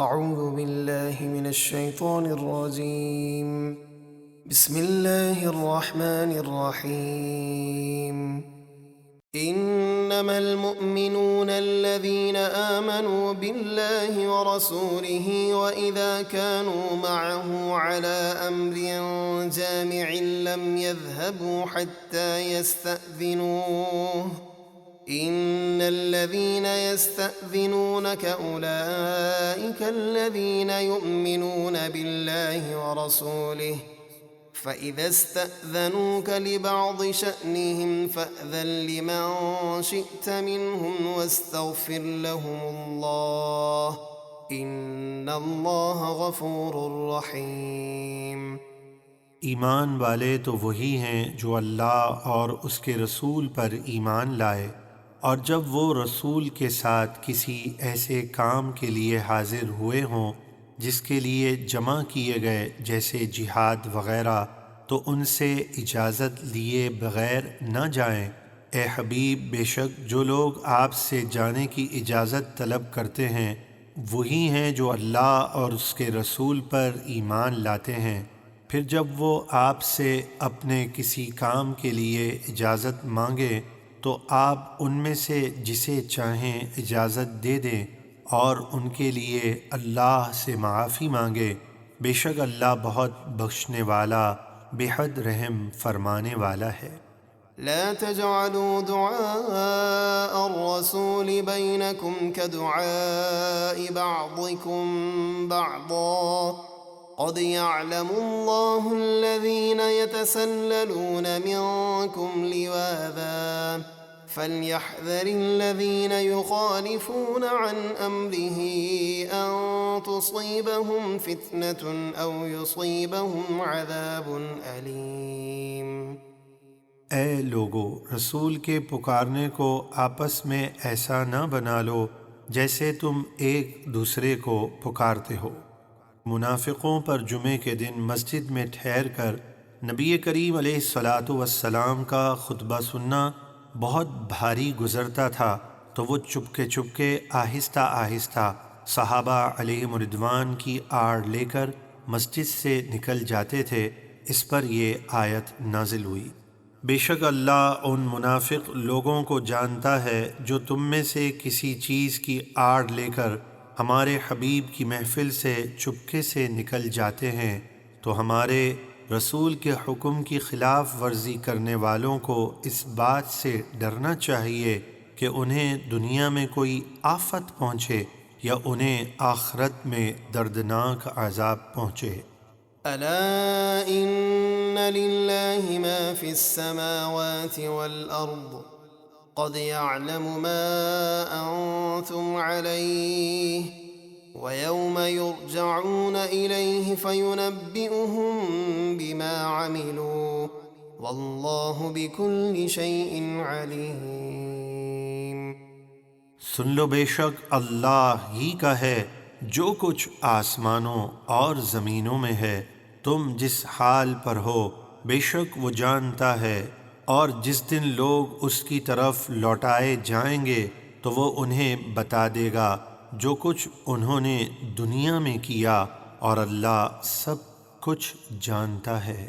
أعوذ بالله من الشيطان الرجيم. بسم الله الرحمن الرحيم. إنما المؤمنون الذين آمنوا بالله ورسوله وإذا كانوا معه على أمر جامع لم يذهبوا حتى يستأذنوه إن الذين يستأذنونك أولئك الذين يؤمنون بالله ورسوله فإذا استأذنوك لبعض شأنهم فأذن لمن شئت منهم واستغفر لهم الله إن الله غفور رحيم۔ ایمان والے تو وہی ہیں جو اللہ اور اس کے رسول پر ایمان لائے، اور جب وہ رسول کے ساتھ کسی ایسے کام کے لیے حاضر ہوئے ہوں جس کے لیے جمع کیے گئے جیسے جہاد وغیرہ، تو ان سے اجازت لیے بغیر نہ جائیں۔ اے حبیب، بے شک جو لوگ آپ سے جانے کی اجازت طلب کرتے ہیں وہی ہیں جو اللہ اور اس کے رسول پر ایمان لاتے ہیں۔ پھر جب وہ آپ سے اپنے کسی کام کے لیے اجازت مانگے تو آپ ان میں سے جسے چاہیں اجازت دے دیں اور ان کے لیے اللہ سے معافی مانگے، بے شک اللہ بہت بخشنے والا، بے حد رحم فرمانے والا ہے۔ لا تجعلوا دعاء الرسول بينكم كدعاء بعضكم بعضا قد يعلم الله الذين يتسللون منكم لواذا فليحذر الذين يخالفون عن أمره أن تصيبهم فتنة أو يصيبهم عذاب أليم۔ اے لوگو، رسول کے پکارنے کو آپس میں ایسا نہ بنا لو جیسے تم ایک دوسرے کو پکارتے ہو۔ منافقوں پر جمعے کے دن مسجد میں ٹھہر کر نبی کریم علیہ الصلاۃ والسلام کا خطبہ سننا بہت بھاری گزرتا تھا، تو وہ چپکے آہستہ آہستہ صحابہ علیہم رضوان کی آڑ لے کر مسجد سے نکل جاتے تھے۔ اس پر یہ آیت نازل ہوئی، بے شک اللہ ان منافق لوگوں کو جانتا ہے جو تم میں سے کسی چیز کی آڑ لے کر ہمارے حبیب کی محفل سے چپکے سے نکل جاتے ہیں، تو ہمارے رسول کے حکم کی خلاف ورزی کرنے والوں کو اس بات سے ڈرنا چاہیے کہ انہیں دنیا میں کوئی آفت پہنچے یا انہیں آخرت میں دردناک عذاب پہنچے۔ ألا إن لله ما في السماوات والأرض قد يعلم ما أنتم عليه ويوم يرجعون إليه فينبئهم بما عملوا والله بكل شيء عليم۔ سن لو، بے شک اللہ ہی کا ہے جو کچھ آسمانوں اور زمینوں میں ہے، تم جس حال پر ہو بے شک وہ جانتا ہے، اور جس دن لوگ اس کی طرف لوٹائے جائیں گے تو وہ انہیں بتا دے گا جو کچھ انہوں نے دنیا میں کیا، اور اللہ سب کچھ جانتا ہے۔